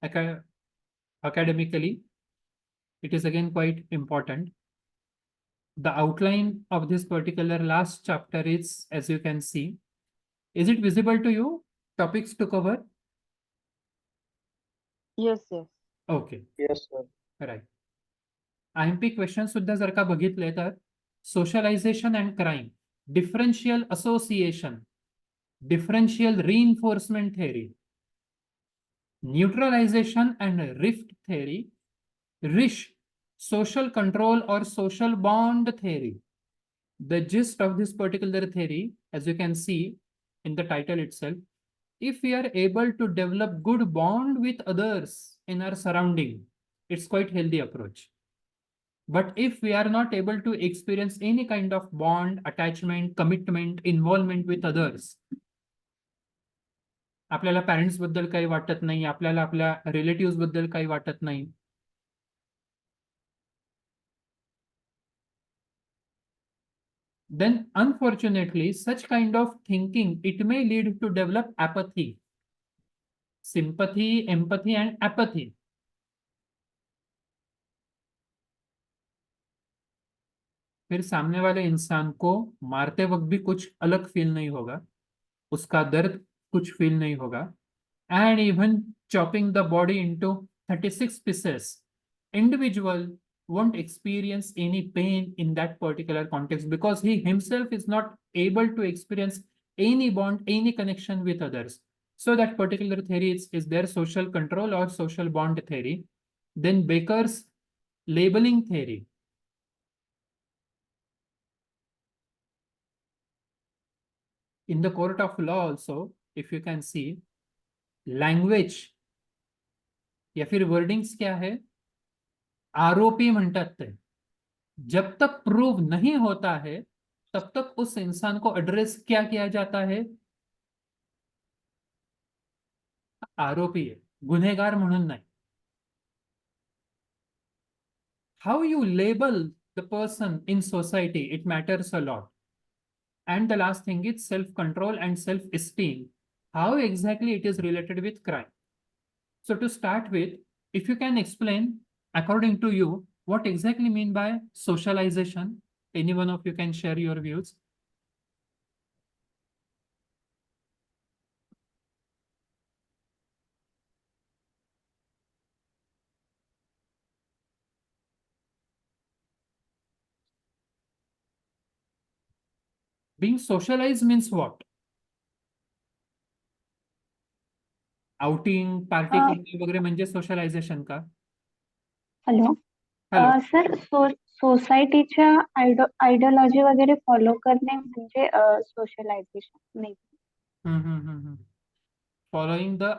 academically, it is again quite important. The outline of this particular last chapter is, as you can see, is it visible to you? Topics to cover? Yes, yes. Okay, Yes, sir. right. IMP question सुद्धा जर का बघितले तर socialisation and crime, differential association, differential reinforcement theory, neutralisation and drift theory, रिश, social control or social bond theory. The gist of this particular theory, as you can see in the title itself, if we are able to develop good bond with others in our surrounding, it's quite healthy approach. But if we are not able to experience any kind of bond, attachment, commitment, involvement with others, आपल्याला parents बद्दल काही वाटत नाही, आपल्याला आपल्या relative बद्दल काही वाटत नाही, then unfortunately such kind of thinking, it may lead to develop apathy, sympathy, empathy and apathy. फिर सामने वाले इंसान को मारते वक्त भी कुछ अलग फील नहीं होगा, उसका दर्द कुछ फील नहीं होगा, and even chopping the body into 36 pieces, individual won't experience any pain in that particular context because he himself is not able to experience any bond, any connection with others. So that particular theory is their social control or social bond theory. Then Baker's labeling theory. In the court of law also, if you can see, language या फिर wordings क्या है, आरोपी म्हणतात ते, जब तक prove नहीं होता है तब तक उस इंसान को एड्रेस क्या किया जाता है, आरोपी है, गुन्हेगार म्हणून नाही. How you label the person in society, it matters a lot. And the last thing is self-control and self-esteem. How exactly it is related with crime? So to start with, if you can explain, according to you, what exactly mean by socialization? Any one of you can share your views. Being socialized means what? Outing, party करणे वगैरे म्हणजे socialisation का? Hello. Hello. Sir, सोसायटीच्या ideology वगैरे follow करणे म्हणजे socialisation नाही. Following the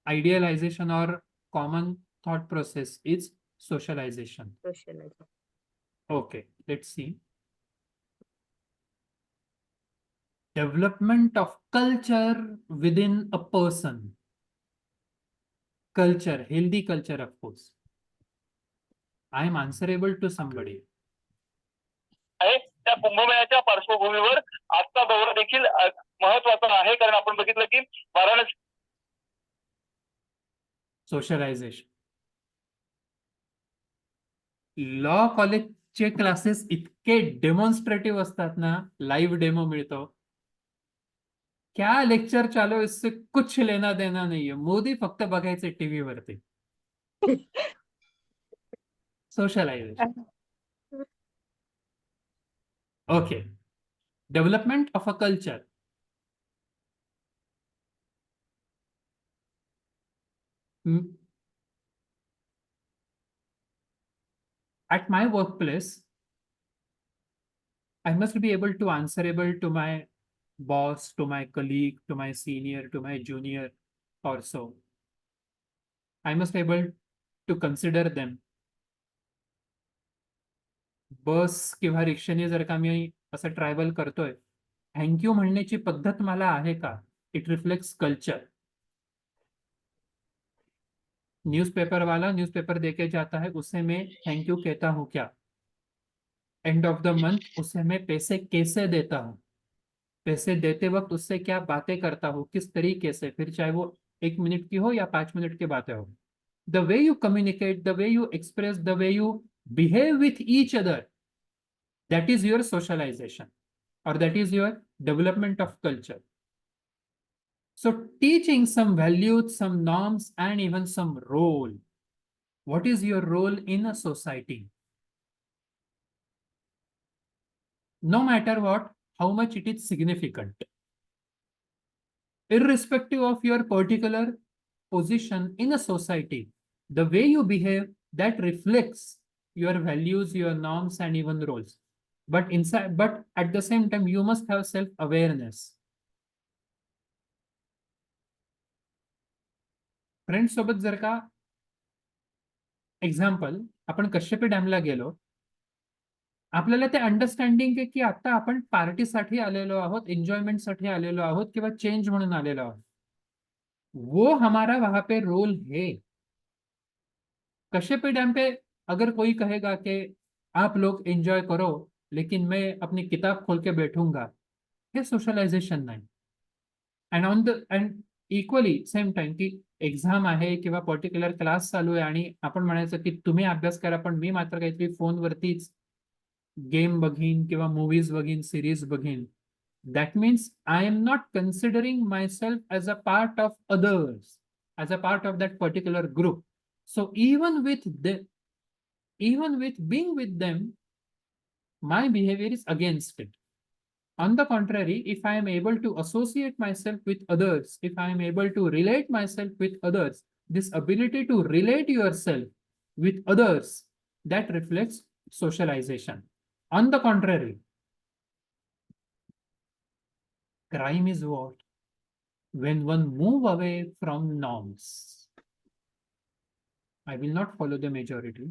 idealization or common thought process is socialization. Socialization. Okay, let's see. Development of culture within a person. Culture, healthy culture, of course. I am answerable to somebody. त्या कुंभमेळ्याच्या पार्श्वभूमीवर आजचा दौरा देखील महत्वाचा आहे, कारण आपण बघितलं की वाराणसी सोशलायझेशन. लॉ कॉलेजचे क्लासेस इतके डेमॉन्स्ट्रेटिव्ह असतात ना, लाईव्ह डेमो मिळतो. क्या लेक्चर चालू है इससे कुछ लेना देना नहीं है, मोदी फक्त बघायचे टीव्ही वरती. Socialisation. Okay. Development of a culture. At my workplace, I must be able to answerable to my boss, to my colleague, to my senior, to my junior or so. I must able to consider them. बस किंवा रिक्षाने जर का मी असं travel करतोय, thank you म्हणण्याची पद्धत मला आहे का? It reflects culture. न्यूज़पेपर वाला न्यूज़पेपर देके जाता है, उसे मैं थैंक यू कहता हूं क्या? एंड ऑफ द मंथ उसे मैं पैसे कैसे देता हूं, पैसे देते वक्त उससे क्या बातें करता हूं, किस तरीके से, फिर चाहे वो 1 मिनट की हो या 5 मिनट की बातें हो, the way you communicate, the way you express, the way you behave with each other, that is your socialization, or that is your development of culture. So teaching some values, some norms, and even some role. What is your role in a society? No matter what, how much it is significant, irrespective of your particular position in a society, the way you behave, that reflects your values, your norms, and even roles. But at the same time, you must have self-awareness. Friends सोबत जर का example आपण कश्यपी डॅमला गेलो, आपल्याला ते understanding आहे की आता आपण पार्टीसाठी आलेलो आहोत, एन्जॉयमेंटसाठी आलेलो आहोत किंवा चेंज म्हणून आलेलो आहोत. वो हमारा वहां पे रोल है. कश्यपी डैम पे अगर कोई कहेगा कि आप लोग एंजॉय करो लेकिन मैं अपनी किताब खोल के बैठूंगा, हे सोशलायझेशन नाही. अँड इक्वली सेम टाइम की एक्झाम आहे किंवा पर्टिक्युलर क्लास चालू आहे आणि आपण म्हणायचं की तुम्ही अभ्यास करा पण मी मात्र काहीतरी फोनवरतीच गेम बघीन किंवा मूवीज बघीन, सिरीज बघीन, that means I am not considering myself as a part of others, as a part of that particular group. So even with being with them, my behavior is against it. On the contrary, if I am able to associate myself with others, if I am able to relate myself with others, this ability to relate yourself with others, that reflects socialization. On the contrary, crime is what? When one move away from norms. I will not follow the majority.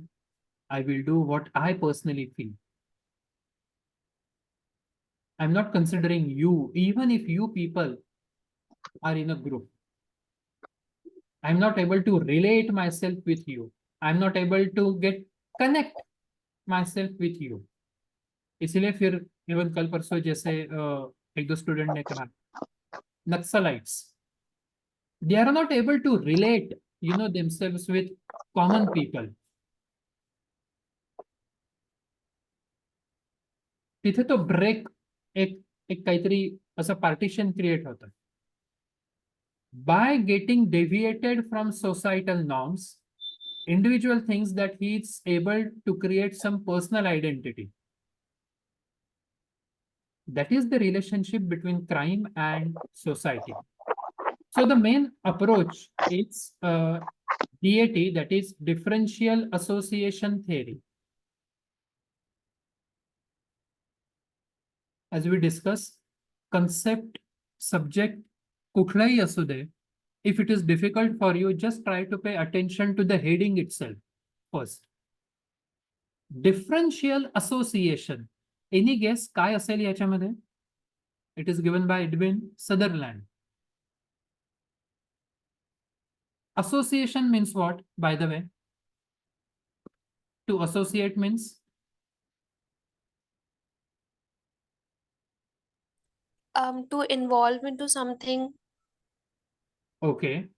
I will do what I personally feel. I'm not considering you, even if you people are in a group. I'm not able to relate myself with you. I'm not able to connect myself with you. इसलिए फिर even कल परसों जैसे एक दो student ने कहा, Naxalites, they are not able to relate, themselves with common people. तिथे तो ब्रेक एक एक काहीतरी असं पार्टिशन क्रिएट होतं. By getting deviated from societal norms, individual thinks that he is able to create some personal identity. That is the relationship between crime and society. So the main approach is DAT, that is differential association theory. As we discuss, concept, subject, कुठलाही असू दे, if it is difficult for you, just try to pay attention to the heading itself first. Differential association. Any guess काय असेल याच्यामध्ये? It is given by Edwin Sutherland. Association means what, by the way? To associate means? To involve into something. Okay.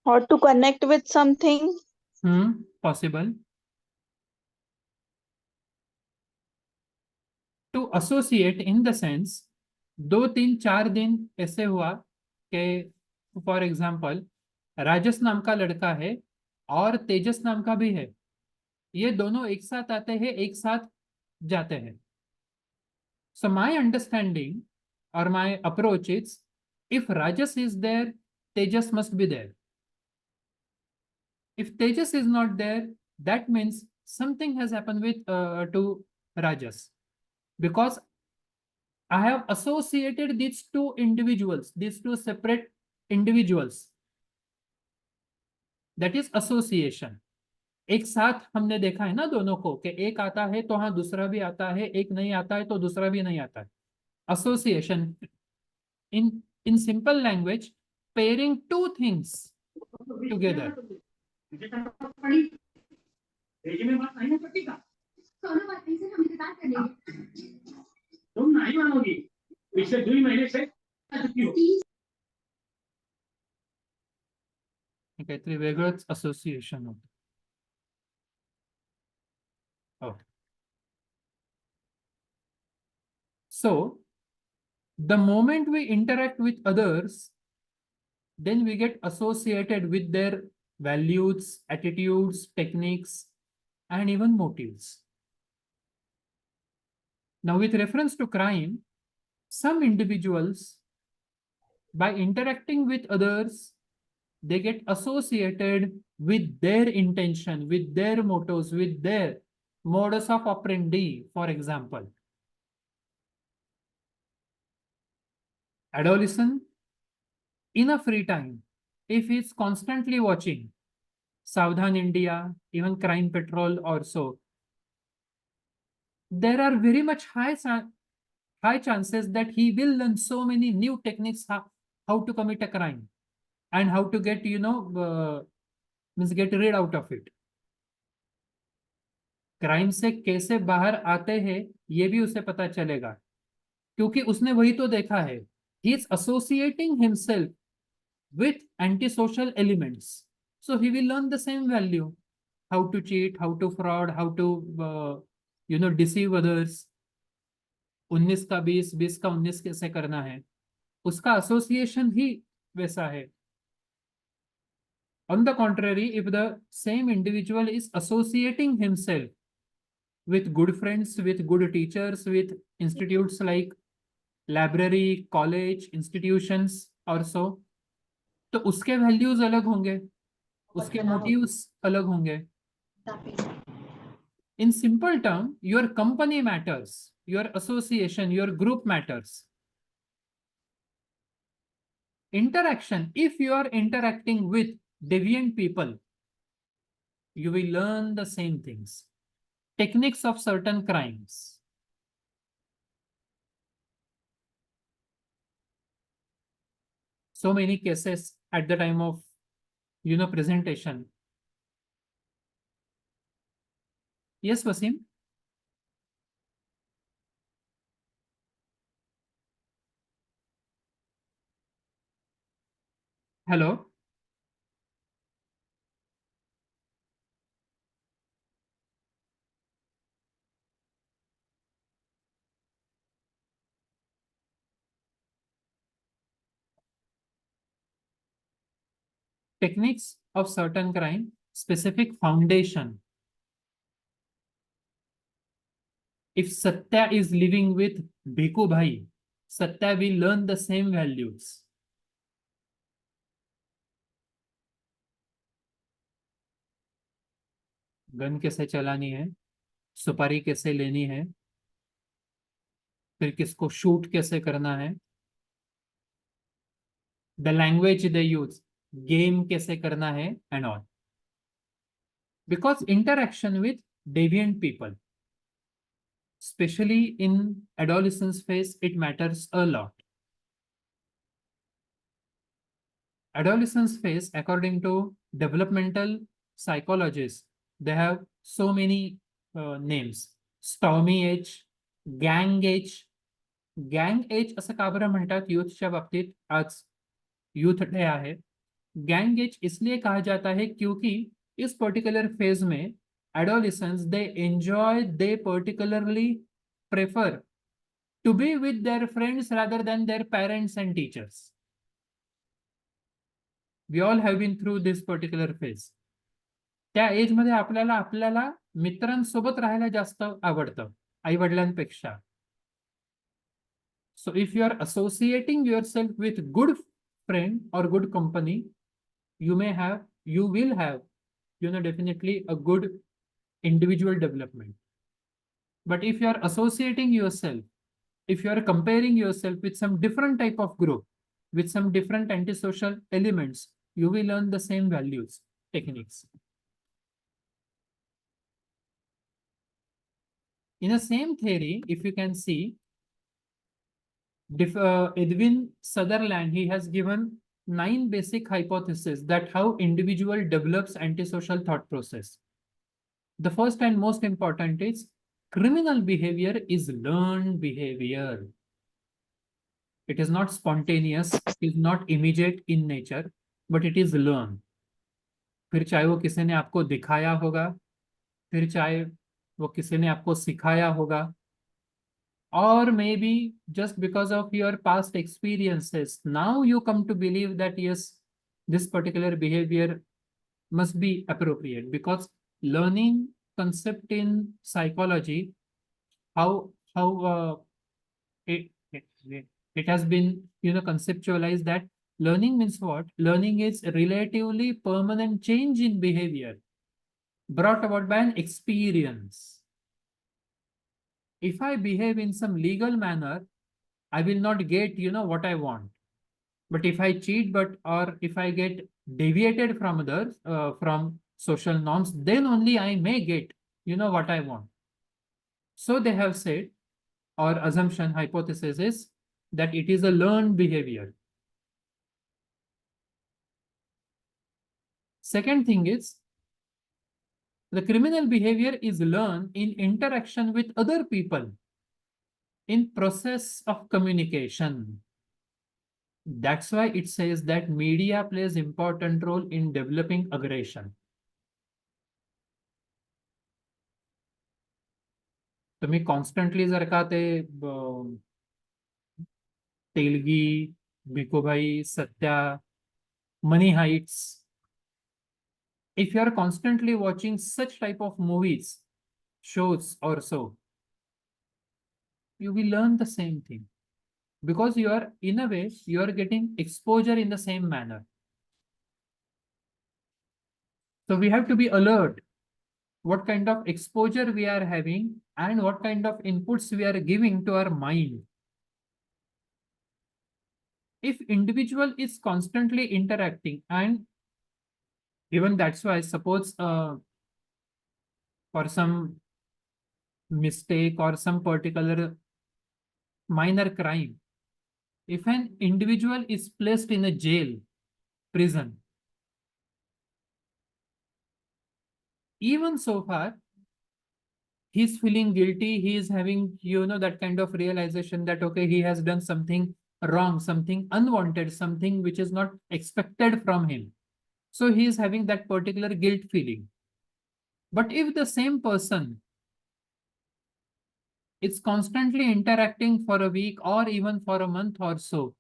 Or to connect with something. Possible. To associate in the sense, 2-3-4 दिन ऐसे हुआ कि for example राजस नाम का लड़का है और तेजस नाम का भी है, ये दोनों एक साथ आते हैं, एक साथ जाते हैं. So my understanding or my approach is, if Rajas is there, Tejas must be there. If Tejas is not there, that means something has happened with to Rajas, because I have associated these two individuals, these two separate individuals. That is association. एक साथ हमने देखा है ना दोनों को कि एक आता है तो हाँ दूसरा भी आता है, एक नहीं आता है तो दूसरा भी नहीं आता है. Association, in simple language, pairing two things together. तुम नहीं मानोगी, पिछले 2 महीने से हे काहीतरी वेगळंच असोसिएशन होतं. Okay. So, the moment we interact with others, then we get associated with their values, attitudes, techniques, and even motives. Now, with reference to crime, some individuals, by interacting with others, they get associated with their intention, with their motives, with their modus of operandi, for example. Adolescent, in a free time, if he's constantly watching Savdhan India, even Crime Patrol or so, there are very much high chances that he will learn so many new techniques how to commit a crime and how to get, means get rid out of it. Crime से कैसे बाहर आते हैं ये भी उसे पता चलेगा, क्योंकि उसने वही तो देखा है. He is associating himself with antisocial elements. So he will learn the same value. How to cheat, how to fraud, how to, deceive others. 19 का 20, 20 का 19 कैसे करना है, उसका association ही वैसा है. On the contrary, if the same individual is associating himself with good friends, with good teachers, with institutes like library, college, institutions or so, तो उसके values अलग होंगे, उसके motives अलग होंगे. In simple term, your company matters, your association, your group matters. Interaction, if you are interacting with deviant people, you will learn the same things. Techniques of certain crimes. So many cases at the time of, presentation. Yes, Wasim? Hello? Techniques of certain crime, specific foundation. If Satya is living with Bhiku Bhai, Satya will learn the same values. Gun कैसे चलानी है, सुपारी कैसे लेनी है, फिर किसको shoot कैसे करना है, the language they use, game कैसे करना है and all. Because interaction with deviant people, especially in adolescence phase, it matters a lot. Adolescence phase, according to developmental psychologists, they have so many names. Stormy age, gang age. Gang age असं का बरं म्हणतात यूथच्या बाबतीत, आज youth day आहे. Gang as इसलिए कहा जाता है क्योंकि इस पर्टिकुलर फेज में adolescents they enjoy, they particularly prefer to be with their friends rather than their parents and teachers. We all have been through this particular phase. त्या as मध्ये आपल्याला मित्रांसोबत राहायला जास्त आवडतं आई वडिलांपेक्षा. So if you are associating yourself with good friend or good company, you will have, definitely a good individual development. But if you are associating yourself, if you are comparing yourself with some different type of group, with some different antisocial elements, you will learn the same values, techniques. In the same theory, if you can see, Edwin Sutherland, he has given 9 basic hypotheses that how individual develops antisocial thought process. The first and most important is criminal behavior is learned behavior. It is not spontaneous, it is not immediate in nature, but it is learned. फिर चाहे वो किसी ने आपको दिखाया होगा, फिर चाहे वो किसी ने आपको सिखाया होगा, or maybe just because of your past experiences, now you come to believe that yes, this particular behavior must be appropriate, because learning concept in psychology, how it, it it has been conceptualized that learning means what? Learning is relatively permanent change in behavior brought about by an experience. If I behave in some legal manner, I will not get what I want. But if I cheat, or if I get deviated from others, from social norms, then only I may get what I want. So they have said, or assumption, hypothesis is that it is a learned behavior. Second thing is, the criminal behavior is learned in interaction with other people, in process of communication. That's why it says that media plays important role in developing aggression. तुम्ही constantly जर का ते Telgi, Bhikubhai, Satya, Money हाइट्स, if you are constantly watching such type of movies, shows or so, you will learn the same thing, because you are, in a way, you are getting exposure in the same manner. So we have to be alert what kind of exposure we are having and what kind of inputs we are giving to our mind. If individual is constantly interacting, and even that's why, suppose for some mistake or some particular minor crime, if an individual is placed in a jail, prison, even so far, he's feeling guilty, he is having, that kind of realization that, okay, he has done something wrong, something unwanted, something which is not expected from him. So he is having that particular guilt feeling. But if the same person is constantly interacting for a week or even for a month or so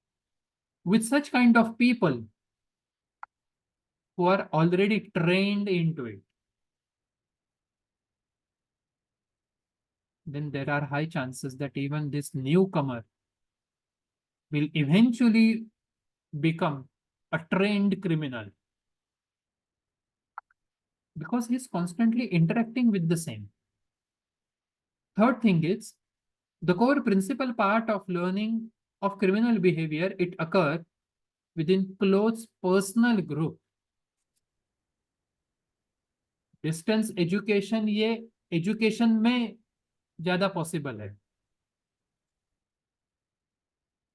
with such kind of people who are already trained into it, then there are high chances that even this newcomer will eventually become a trained criminal, because he's constantly interacting with the same. Third thing is, the core principal part of learning of criminal behavior, it occurs within close personal group. Distance education ये education में ज्यादा possible है,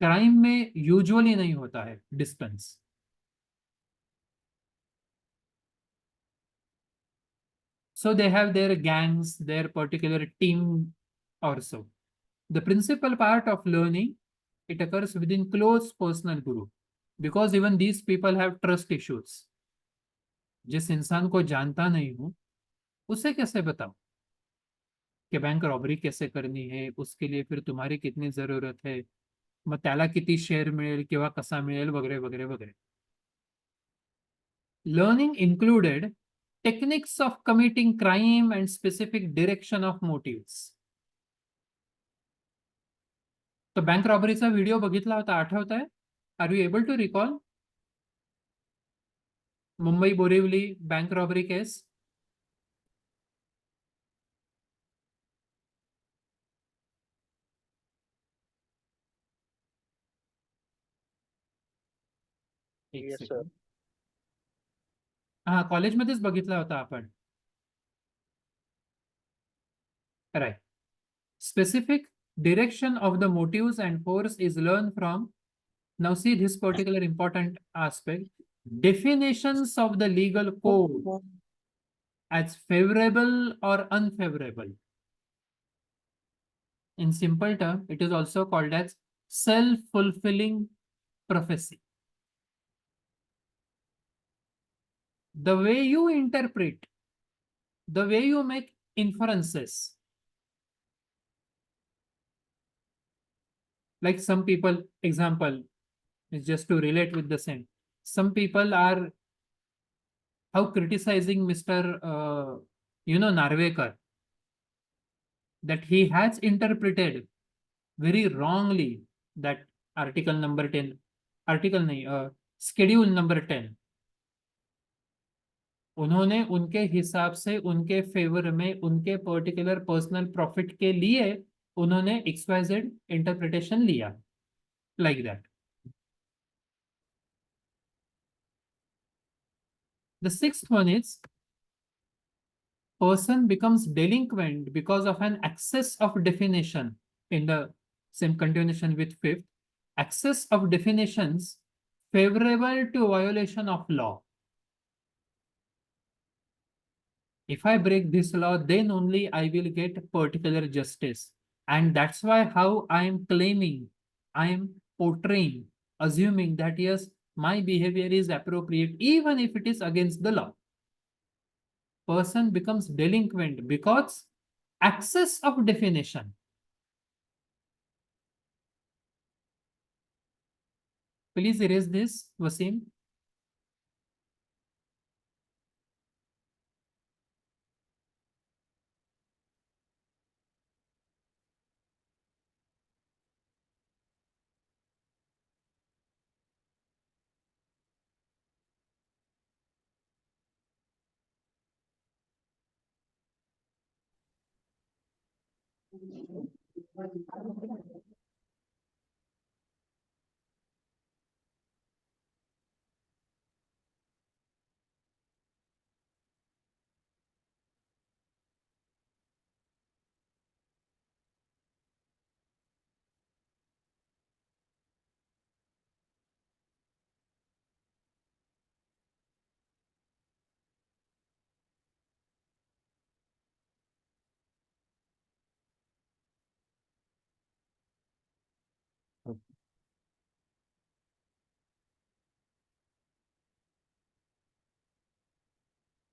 crime में usually नहीं होता है distance. So they have their gangs, their particular team or so. The principal part of learning, it occurs within close personal group, because even these people have trust issues. जिस इंसान को जानता नहीं हूं उसे कैसे बताऊं कि बैंक रॉबरी कैसे करनी है, उसके लिए फिर तुम्हारी कितनी जरूरत है, मग त्याला किती शेअर मिळेल किंवा कसा मिळेल वगैरे वगैरे वगैरे. Learning included techniques of committing crime and specific direction of motives. तो बँक रॉबरीचा व्हिडिओ बघितला होता, आठवत आहे? Are you able to recall? Mumbai Borivali bank robbery case. एक Yes, sir. सेकंड. हा, कॉलेजमध्येच बघितला होता आपण. Right. Specific direction of the motives and force is learned from, now see this particular important aspect, definitions of the legal code as favorable or unfavorable. In simple term, it is also called as self-fulfilling prophecy. The way you interpret, the way you make inferences, like some people, example is just to relate with the same. Some people are how criticizing Mr. Narvekar, that he has interpreted very wrongly that article number 10, article नहीं, schedule number 10. उन्होंने उनके हिसाब से उनके favour में उनके particular personal profit के लिए उन्होंने XYZ इंटरप्रिटेशन लिया, like that. The sixth one is person becomes delinquent because of an excess of definition. In the same continuation with fifth, excess of definitions favorable to violation of law. If I break this law, then only I will get particular justice. And that's why how I am claiming, I am portraying, assuming that yes, my behavior is appropriate even if it is against the law. Person becomes delinquent because excess of definition. Please erase this, Wasim.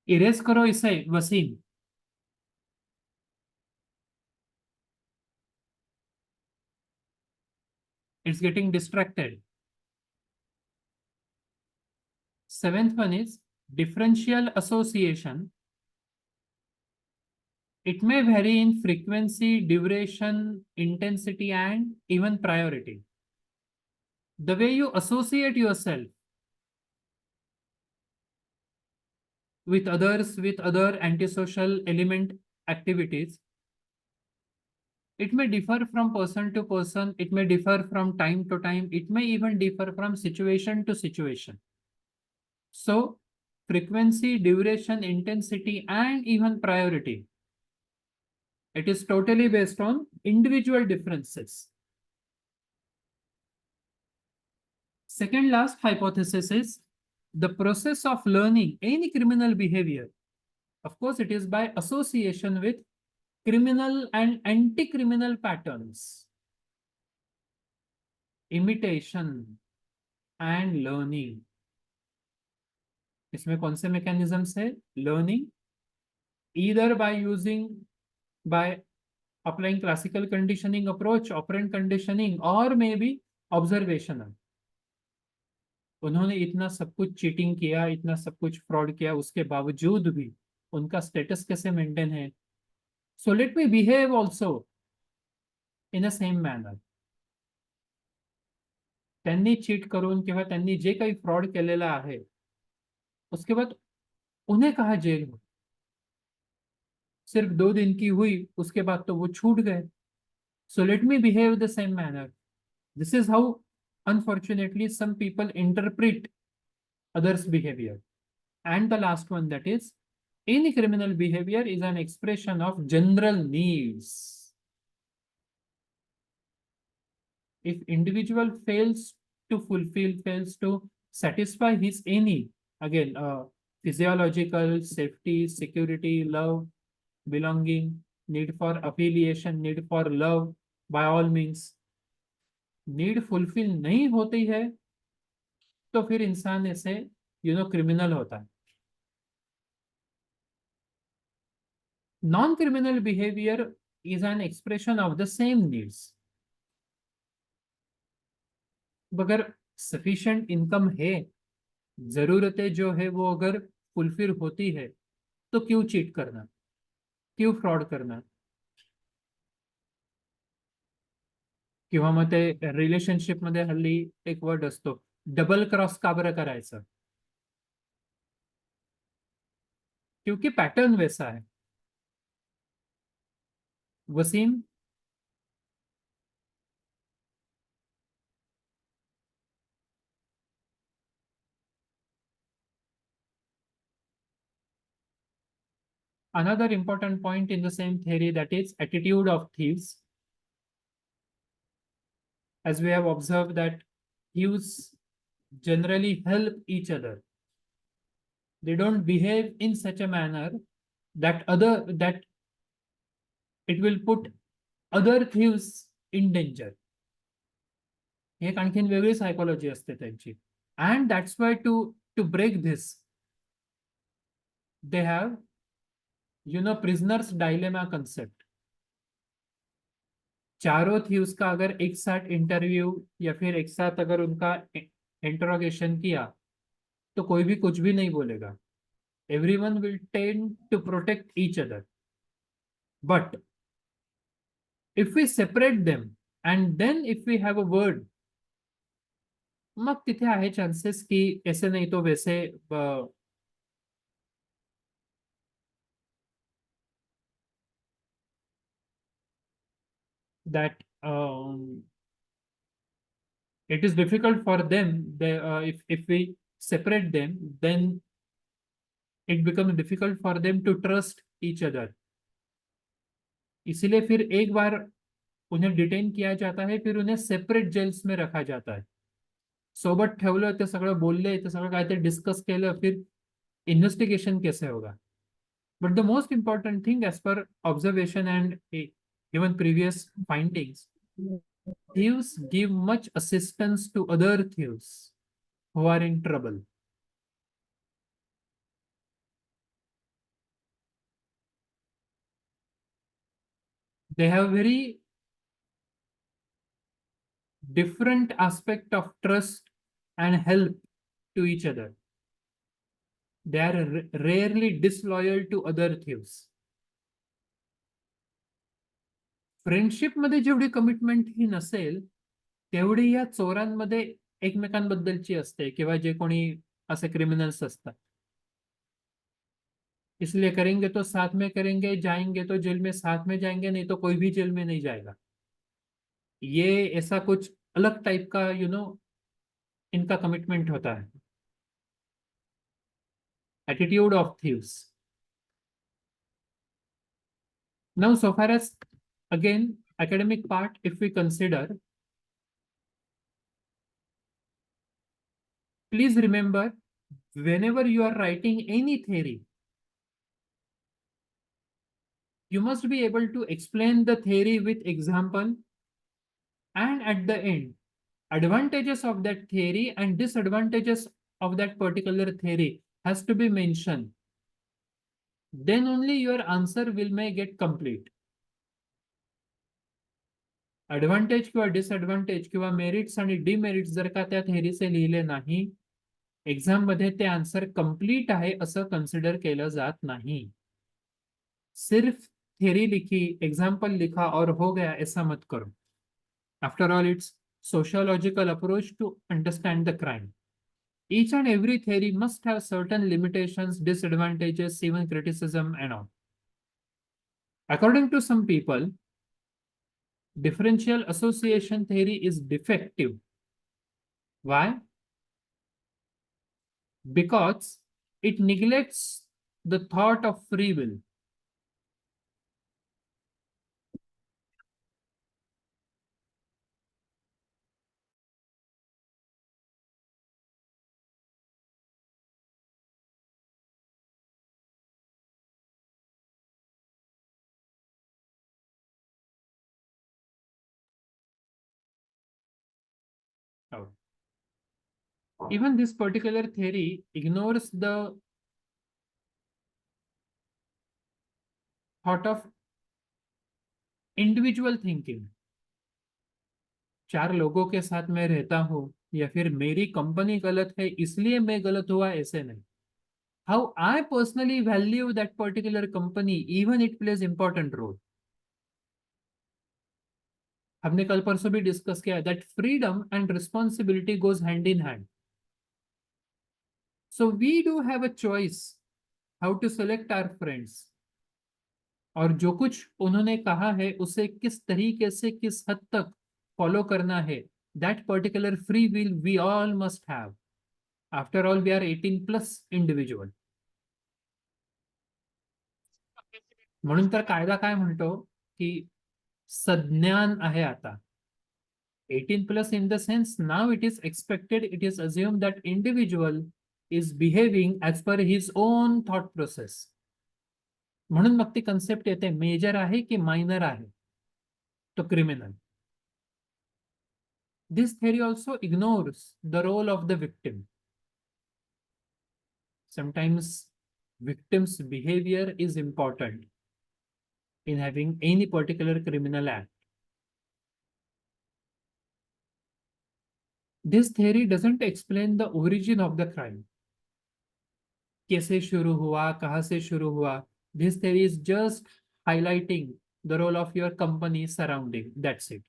Erase करो इसे, Wasim. It's getting distracted. Seventh one is differential association. It may vary in frequency, duration, intensity, and even priority. The way you associate yourself with others, with other antisocial element activities, it may differ from person to person, it may differ from time to time, it may even differ from situation to situation. So, frequency, duration, intensity, and even priority, it is totally based on individual differences. Second last hypothesis is the process of learning any criminal behavior. Of course, it is by association with criminal and anti-criminal patterns. Imitation and learning. इसमें कौन से mechanisms है? Learning, either by applying classical conditioning approach, operant conditioning, or maybe observational. उन्होंने इतना सब कुछ cheating किया, इतना सब कुछ फ्रॉड किया, उसके बावजूद भी उनका स्टेटस कैसे मेंटेन है? So let me behave also in a same manner. त्यांनी चीट करून किंवा त्यांनी जे काही फ्रॉड केलेला आहे उसके बाद उन्हें कहा जेल हो, सिर्फ 2 दिन की हुई, उसके बाद तो वो छूट गए. So let me behave the same manner. This is how unfortunately some people interpret others' behavior. And the last one, that is any criminal behavior is an expression of general needs. If individual fails to satisfy his any, again, physiological, safety, security, love, belonging, need for affiliation, need for love, by all means, need fulfil नहीं होती है तो फिर इंसान ऐसे criminal होता है. Non criminal behaviour is an expression of the same needs. अगर सफिशिएंट इनकम है, जरूरतें जो है वो अगर फुलफिल होती है, तो क्यों चीट करना, क्यों फ्रॉड करना. किंवा मग ते रिलेशनशिप मध्ये हल्ली एक वर्ड असतो, डबल क्रॉस का बरं करायचं. क्योंकि पैटर्न वैसा है. Wasim. Another important point in the same theory, that is attitude of thieves. As we have observed that thieves generally help each other. They don't behave in such a manner that it will put other thieves in danger. हे एक आणखीन वेगळी psychology असते त्यांची. And that's why to break this, they have prisoners dilemma concept. चारों thieves का अगर एक साथ इंटरव्यू या फिर एक साथ अगर उनका इंटरोगेशन किया, तो कोई भी कुछ भी नहीं बोलेगा. Everyone will tend to protect each other. But if we separate them and then if we have a word, मग तिथे आहे चान्सेस की ऐसे नहीं तो वैसे that it is difficult for them. If we separate them, then it becomes difficult for them to trust each other. इसीलिए फिर एक बार उन्हें डिटेन किया जाता है, फिर उन्हें सेपरेट जेल्स में रखा जाता है. सोबत ठेवलं, ते सगळं बोलले, ते सगळं काय ते डिस्कस केलं, फिर इन्व्हेस्टिगेशन कैसे होगा. But the most important thing as per observation and even previous findings, thieves give much assistance to other thieves who are in trouble. They have very different aspect of trust and help to each other. They are rarely disloyal to other thieves. Friendship मध्ये जेवढी commitment ही नसेल, तेवढी या चोरांमध्ये एकमेकांबद्दलची असते, किंवा जे कोणी असे criminals असतात. इसलिए करेंगे तो साथ में करेंगे, जाएंगे तो जेल में साथ में जाएंगे, नहीं तो कोई भी जेल में नहीं जाएगा. ये ऐसा कुछ अलग टाइप का इनका कमिटमेंट होता है. Attitude of thieves. Now, so far as again academic part, if we consider, please remember, whenever you are writing any theory, you must be able to explain the theory with example, and at the end, advantages of that theory and disadvantages of that particular theory has to be mentioned. Then only your answer will may get complete. Advantage किंवा disadvantage किंवा merits आणि demerits जर का त्या थेअरीचे लिहिले नाही, exam मध्ये ते आन्सर कंप्लीट आहे असं कन्सिडर केलं जात नाही. सिर्फ थेरी लिखी, एग्जाम्पल लिखा और हो गया ऐसा मत करो. After all, it's sociological approach to understand the crime. Each and every theory must have certain limitations, disadvantages, even criticism and all. According to some people, differential association theory is defective. Why? Because it neglects the thought of free will. Oh. Even this particular theory ignores the thought of individual thinking. 4 लोगों के साथ मैं रहता हूं या फिर मेरी company गलत है इसलिए मैं गलत हुआ, ऐसे नहीं. How I personally value that particular company, even it plays important role. हमने कल परसों भी डिस्कस किया that freedom and responsibility goes hand in hand. So we do have a choice how to select our friends. और जो कुछ उन्होंने कहा है उसे किस तरीके से किस हद तक फॉलो करना है, that particular free will we all must have. After all, we are 18 plus individual. म्हणून तर कायदा काय म्हणतो की सज्ञान आहे आता 18 plus in the sense now it is expected, it is assumed that individual is behaving as per his own thought process. म्हणून मग ती कन्सेप्ट येते मेजर आहे की मायनर आहे तो criminal. This theory also ignores the role of the victim. Sometimes victim's behavior is important in having any particular criminal act. This theory doesn't explain the origin of the crime. कैसे शुरू हुआ, कहाँ से शुरू हुआ. This theory is just highlighting the role of your company surrounding. That's it.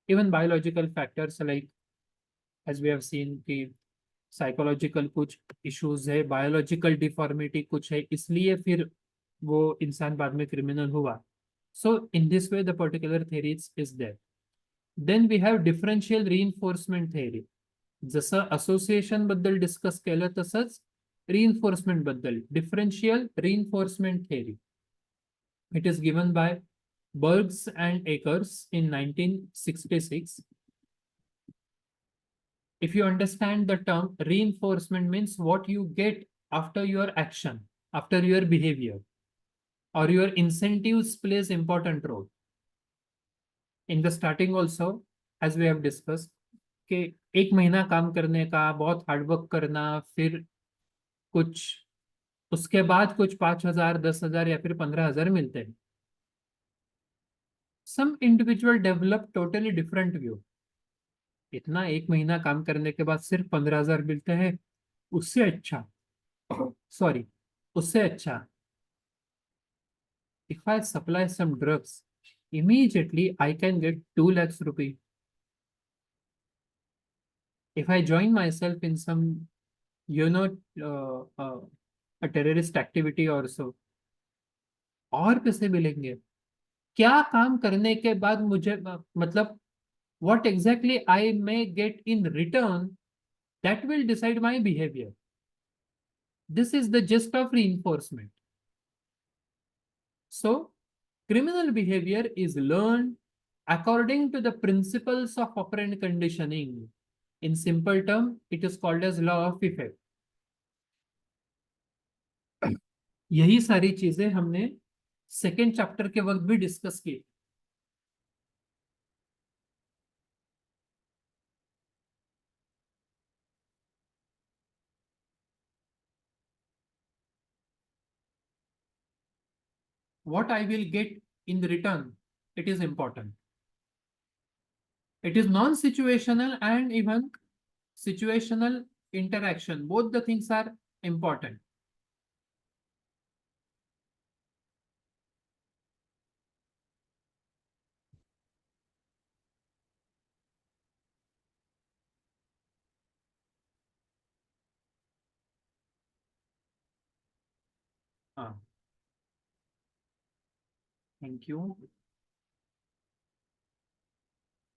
Even biological factors like as we have seen कि psychological कुछ issues है, बायोलॉजिकल डिफॉर्मिटी कुछ है, इसलिए फिर वो इंसान बाद में क्रिमिनल हुआ. So in this way the particular theory is there. Then we have differential reinforcement theory. जसं असोसिएशन बद्दल डिस्कस केलं तसंच रिइन्फोर्समेंट बद्दल differential reinforcement theory. It is given by Burgess and Akers in 1966. If you understand the term, reinforcement means what you get after your action, after your behavior, or your incentives plays important role. In the starting also, as we have discussed, कि 1 महीना काम करने का, बहुत hard work करना, फिर कुछ उसके बाद कुछ 5,000, 10,000 या फिर 15,000 मिलते हैं. Some individual develop totally different view. इतना 1 महीना काम करने के बाद सिर्फ 15,000 मिलते हैं, उससे अच्छा सॉरी उससे अच्छा if I supply some drugs, immediately I can get 2 lakhs rupee. If I join myself in some a terrorist activity also, और पैसे मिलेंगे. क्या काम करने के बाद मुझे मतलब what exactly I may get in return, that will decide my behavior. This is the gist of reinforcement. So, criminal behavior is learned according to the principles of operant conditioning. In simple term, it is called as law of effect. यही सारी चीजें हमने second chapter के वक्त भी discuss की. What I will get in return, it is important. It is non-situational and even situational interaction. Both the things are important. Thank you.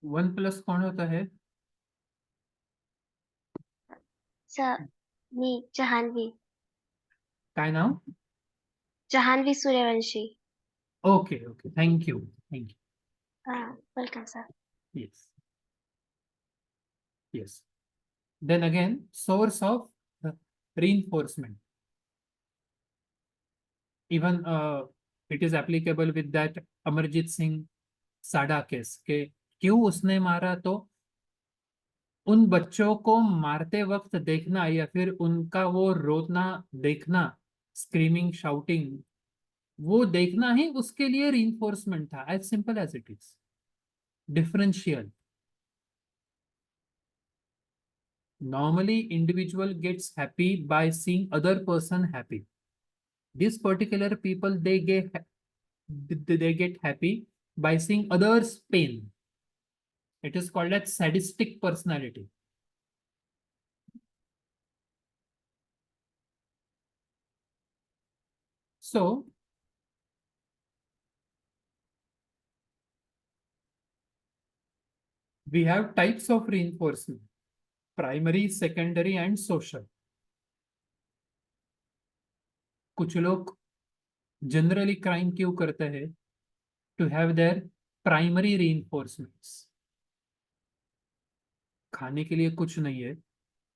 1+ कौन होता है? मी जहानवी. काय नाव? Jahnavi Suryavanshi. Okay, okay. Thank you. Thank you. Welcome, sir. Yes. Yes. Then again, source of reinforcement. Even it is applicable with that Amarjit Singh Sada case. के क्यों उसने मारा, तो उन बच्चों को मारते वक्त देखना या फिर उनका वो रोना देखना, स्क्रीमिंग शाउटिंग, वो देखना ही उसके लिए रीइंफोर्समेंट था, as simple as it is. Differential. Normally individual gets happy by seeing other person happy. These particular people, they get happy by seeing others pain. It is called as sadistic personality. So we have types of reinforcement: primary, secondary and social. कुछ लोग generally crime क्यों करते हैं? To have their primary reinforcements. खाने के लिए कुछ नहीं है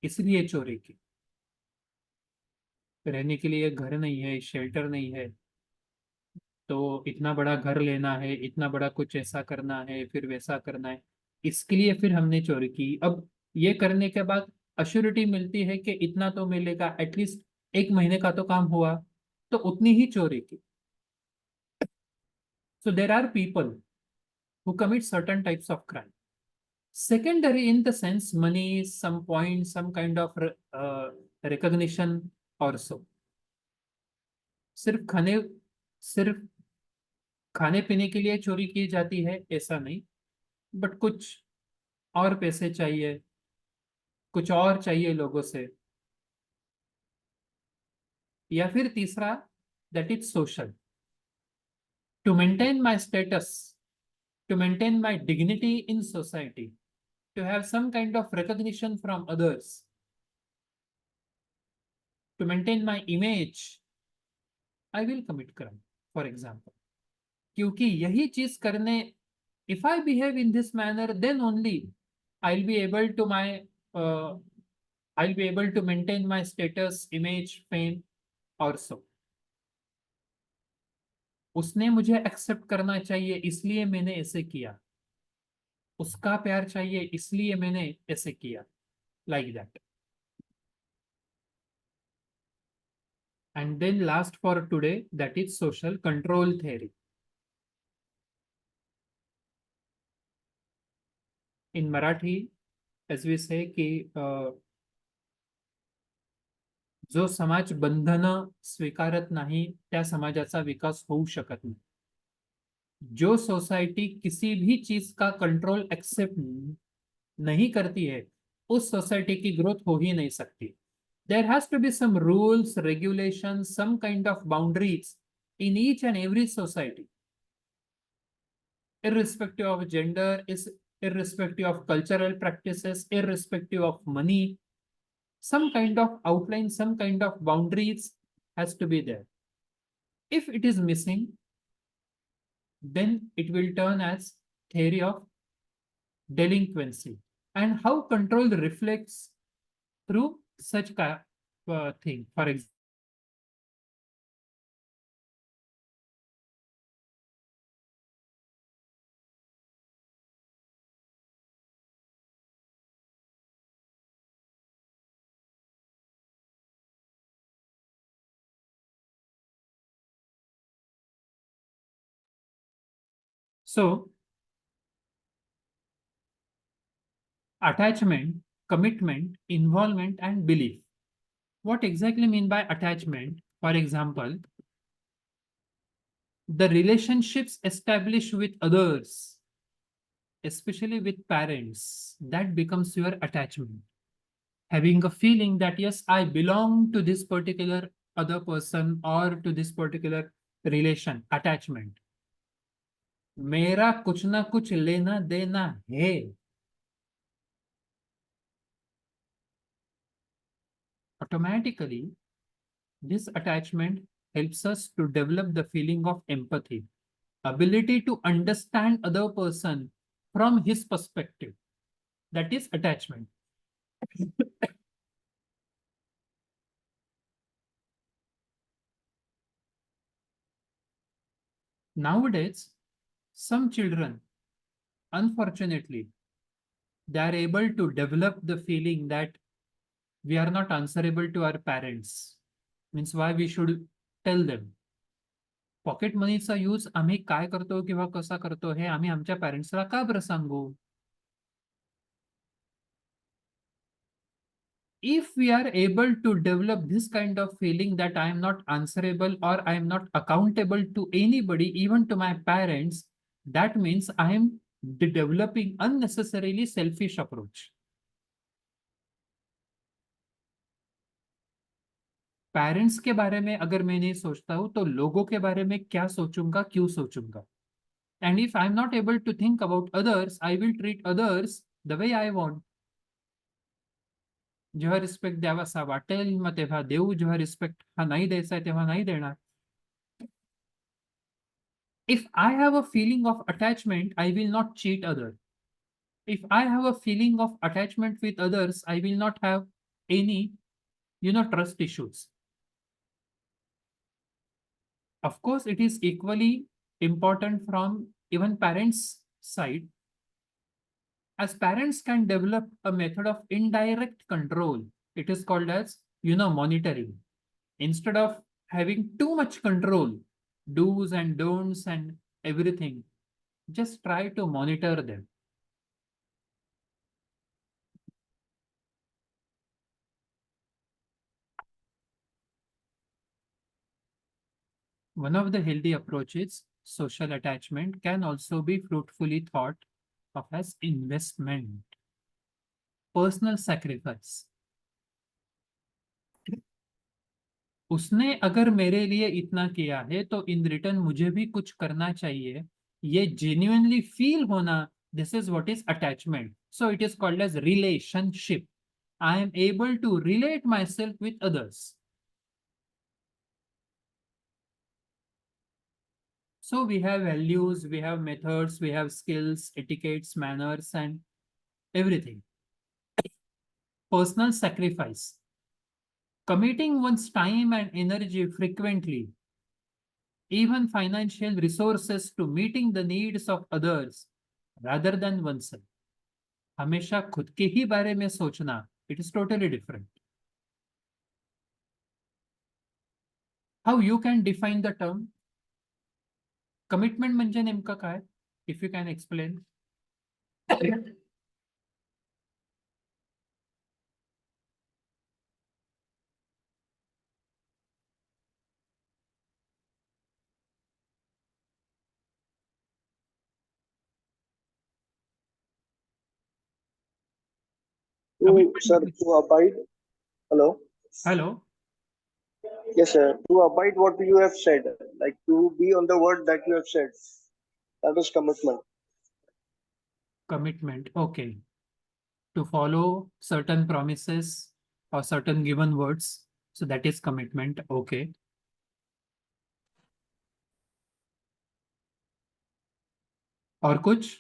इसलिए चोरी की. रहने के लिए घर नहीं है, शेल्टर नहीं है, तो इतना बड़ा घर लेना है, इतना बड़ा कुछ ऐसा करना है, फिर वैसा करना है, इसके लिए फिर हमने चोरी की. अब ये करने के बाद अश्योरिटी मिलती है कि इतना तो मिलेगा, एटलीस्ट एक महीने का तो काम हुआ, तो उतनी ही चोरी की. So there are people who commit certain types of crime. Secondary in the sense money, some point, some kind of recognition also. सिर्फ सिर्फ खाने पीने के लिए चोरी की जाती है ऐसा नहीं, बट कुछ और पैसे चाहिए, कुछ और चाहिए लोगों से. या फिर तीसरा, that is social. To maintain my status, to maintain my dignity in society, to have some kind of recognition from others, to maintain my image, I will commit crime, for example. क्योंकि यही चीज करने, if I behave in this manner, then only I'll be able to uh, I'll be able to maintain my status, image, fame also. उसने मुझे accept करना चाहिए इसलिए मैंने ऐसे किया, उसका प्यार चाहिए इसलिए मैंने ऐसे किया, like that. And then last for today, that is social control theory. In Marathi, as we say कि जो समाज बंधन स्वीकारत नाही त्या समाजाचा विकास होऊ शकत नाही. जो सोसाइटी किसी भी चीज का कंट्रोल एक्सेप्ट नहीं करती है, उस सोसाइटी की ग्रोथ हो ही नहीं सकती. There has to be some rules, regulations, some kind of boundaries in each and every society, irrespective of gender, irrespective of cultural practices, irrespective of money. Some kind of outline, some kind of boundaries has to be there. If it is missing, then it will turn as theory of delinquency, and how control reflects through such thing. For example, so attachment, commitment, involvement, and belief. What exactly mean by attachment? For example, the relationships established with others, especially with parents, that becomes your attachment. Having a feeling that yes, I belong to this particular other person or to this particular relation, attachment. मेरा कुछ ना कुछ लेना देना है. Automatically, this attachment helps us to develop the feeling of empathy, ability to understand other person from his perspective. That is attachment. Nowadays, some children, unfortunately, they are able to develop the feeling that we are not answerable to our parents. Means why we should tell them. Pocket मनीचा use आम्ही काय करतो किंवा कसा करतो हे आम्ही आमच्या पॅरेंट्सला का बरं सांगू. If we are able to develop this kind of feeling that I am not answerable or I am not accountable to anybody, even to my parents, that means I am developing unnecessarily selfish approach. Parents के बारे में अगर मैं नहीं सोचता हूं तो लोगों के बारे में क्या सोचूंगा, क्यों सोचूंगा. And if I am not able to think about others, I will treat others the way I want. जेव्हा रिस्पेक्ट द्यावासा वाटेल मग तेव्हा देऊ, जेव्हा रिस्पेक्ट हा नाही द्यायचा आहे तेव्हा नाही देणार. If I have a feeling of attachment, I will not cheat others. If I have a feeling of attachment with others, I will not have any, trust issues. Of course, it is equally important from even parents' side. As parents can develop a method of indirect control, it is called as, monitoring. Instead of having too much control, do's and don'ts and everything, just try to monitor them. One of the healthy approaches, social attachment, can also be fruitfully thought of as investment, personal sacrifice. उसने अगर मेरे लिए इतना किया है तो in return मुझे भी कुछ करना चाहिए. ये genuinely feel होना, this is what is attachment. So it is called as relationship. I am able to relate myself with others. So we have values, we have methods, we have skills, etiquettes, manners, and everything. Personal sacrifice. Committing one's time and energy frequently, even financial resources, to meeting the needs of others rather than oneself. हमेशा खुद के ही बारे में सोचना, it is totally different. How you can define the term? Commitment म्हणजे नेमकं काय? If you can explain. Sir, to abide. Hello. Hello. Yes, sir. To abide what you have said, like to be on the word that you have said. That is commitment. Commitment. Okay. To follow certain promises or certain given words. So that is commitment. Okay. और कुछ?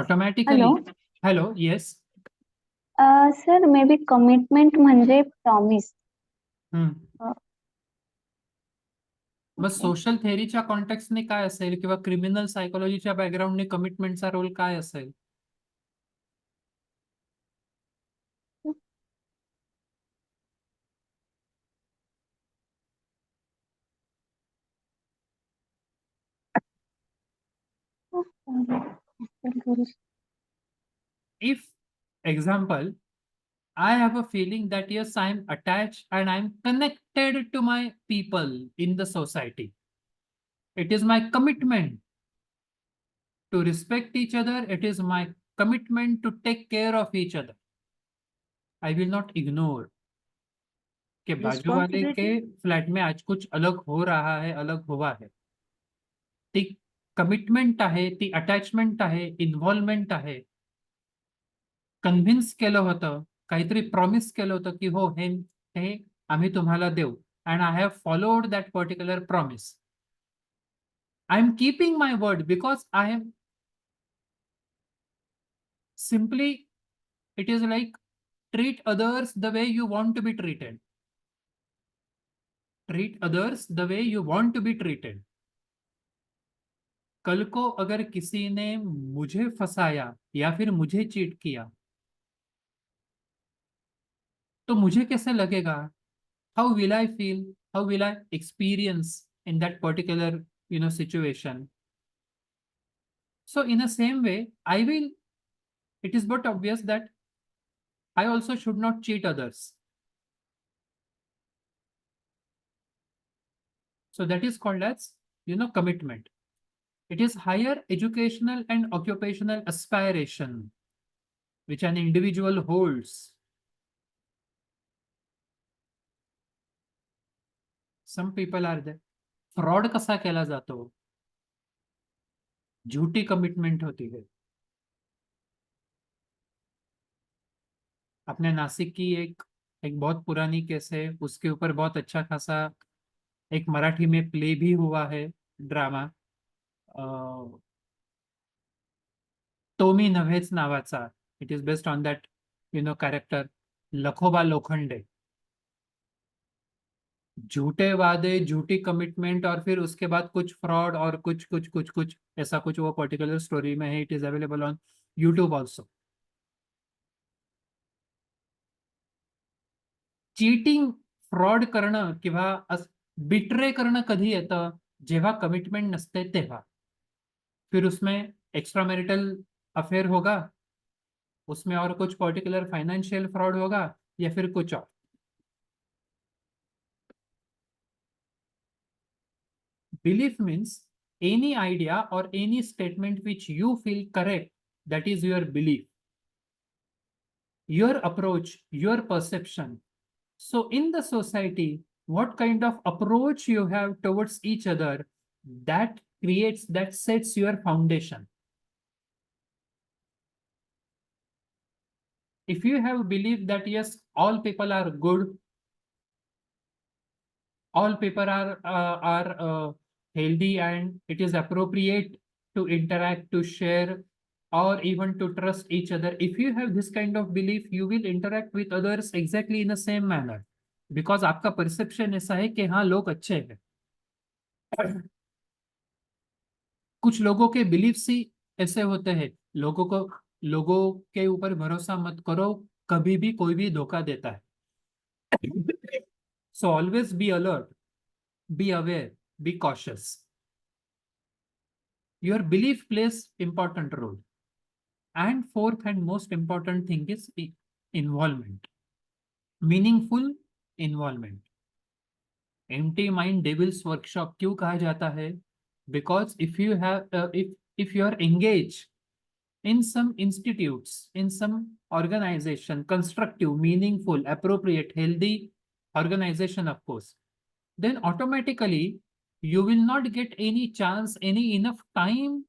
Automatically. Hello. Yes. Sir may be commitment म्हणजे promise. मग social थेअरीच्या कॉन्टेक्स्टने काय असेल किंवा criminal सायकोलॉजीच्या बॅकग्राऊंडने कमिटमेंटचा role काय असेल? If, example, I have a feeling that yes, I am attached and I am connected to my people in the society. It is my commitment to respect each other. It is my commitment to take care of each other. I will not ignore कि बाजू वाले K flat में आज कुछ अलग हो रहा है, अलग हुआ है. ती कमिटमेंट आहे, ती अटॅचमेंट आहे, इन्व्हॉल्वमेंट आहे. कन्व्हिन्स केलं होतं, काहीतरी प्रॉमिस केलं होतं की हो हे आम्ही तुम्हाला देऊ. And I have followed that particular promise. I am keeping my word because I am simply, it is like treat others the way you want to be treated. Treat others the way you want to be treated. कल को अगर किसी ने मुझे फंसाया या फिर मुझे चीट किया तो मुझे कैसे लगेगा? How will I feel? How will I experience in that particular, situation? So in the same way, it is but obvious that I also should not cheat others. So that is called as, commitment. It is higher educational and occupational aspiration which an individual holds. Some people are there. Fraud कसा केला जातो? झूठी commitment होती है. अपने नासिक की एक बहुत पुरानी केस है, उसके ऊपर बहुत अच्छा खासा एक मराठी में प्ले भी हुआ है, ड्रामा. टोमी नव्हेच नावाचा. It is based on that character Lakhoba Lokhande. झूठे वादे, झूठी कमिटमेंट और फिर उसके बाद कुछ फ्रॉड और कुछ ऐसा कुछ वो पर्टिकुलर स्टोरी में है. It is available on YouTube also. Cheating, fraud करणं किंवा बिट्रे करणं कधी येतं? जेव्हा कमिटमेंट नसते तेव्हा. फिर उसमें एक्स्ट्रा मैरिटल अफेयर होगा, उसमें और कुछ पर्टिकुलर फाइनेंशियल फ्रॉड होगा या फिर कुछ और. Belief means any idea or any statement which you feel correct, that is your belief, your approach, your perception. So in the society, what kind of approach you have towards each other, that sets your foundation. If you have belief that yes, all people are good, all people are healthy and it is appropriate to interact, to share, or even to trust each other. If you have this kind of belief, you will interact with others exactly in the same manner, because आपका perception ऐसा है कि हाँ लोग अच्छे हैं. कुछ लोगों के beliefs ही ऐसे होते हैं. लोगों के ऊपर भरोसा मत करो, कभी भी कोई भी धोखा देता है. So always be alert, be aware, be cautious. Your belief plays important role. And fourth and most important thing is involvement. Meaningful involvement. Empty mind devil's workshop क्यों कहा जाता है? Because if you are engaged in some institutes, in some organization, constructive, meaningful, appropriate, healthy organization, of course, then automatically you will not get any chance, any enough time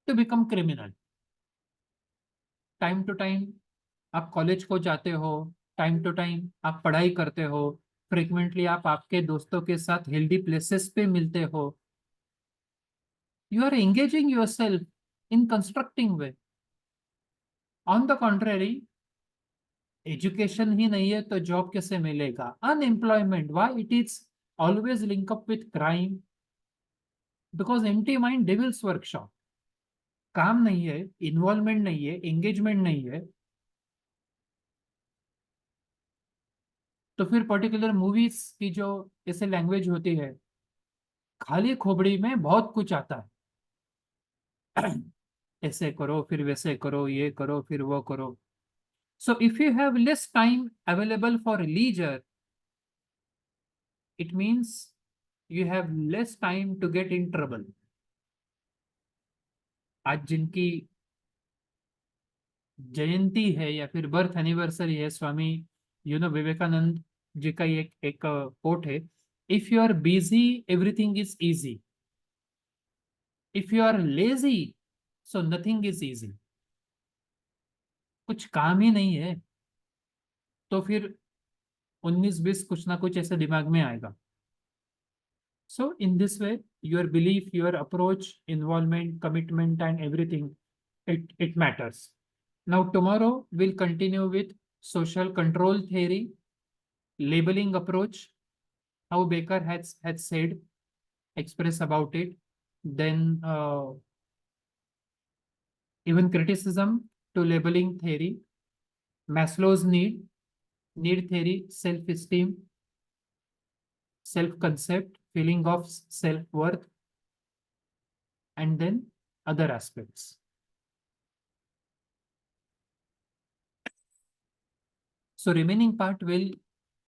to become criminal. Time to time आप college को जाते हो, time to time आप पढ़ाई करते हो, frequently आप आपके दोस्तों के साथ हेल्दी प्लेसेस पे मिलते हो. You are engaging yourself in constructing way. On the contrary, education ही नहीं है तो जॉब कैसे मिलेगा? Unemployment, why it is always link up with crime? Because empty mind devil's workshop. काम नहीं है, इन्वॉल्वमेंट नहीं है, एंगेजमेंट नहीं है, तो फिर पर्टिकुलर मूवीज की जो ऐसे लैंग्वेज होती है, खाली खोपड़ी में बहुत कुछ आता है. ऐसे करो, फिर वैसे करो, ये करो, फिर वो करो. So if you have less time available for leisure, it means you have less time to get in trouble. आज जिनकी जयंती है या फिर बर्थ एनिवर्सरी है, स्वामी विवेकानंद जी का एक कोट है, if you are busy everything is easy, if you are lazy so nothing is easy. कुछ काम ही नहीं है तो फिर 19-20 कुछ ना कुछ ऐसे दिमाग में आएगा. So in this way, your belief, your approach, involvement, commitment, and everything, it matters. Now tomorrow we'll continue with social control theory, labeling approach, how Baker had said, express about it, then even criticism to labeling theory, Maslow's need theory, self-esteem, self-concept, feeling of self-worth, and then other aspects. So remaining part will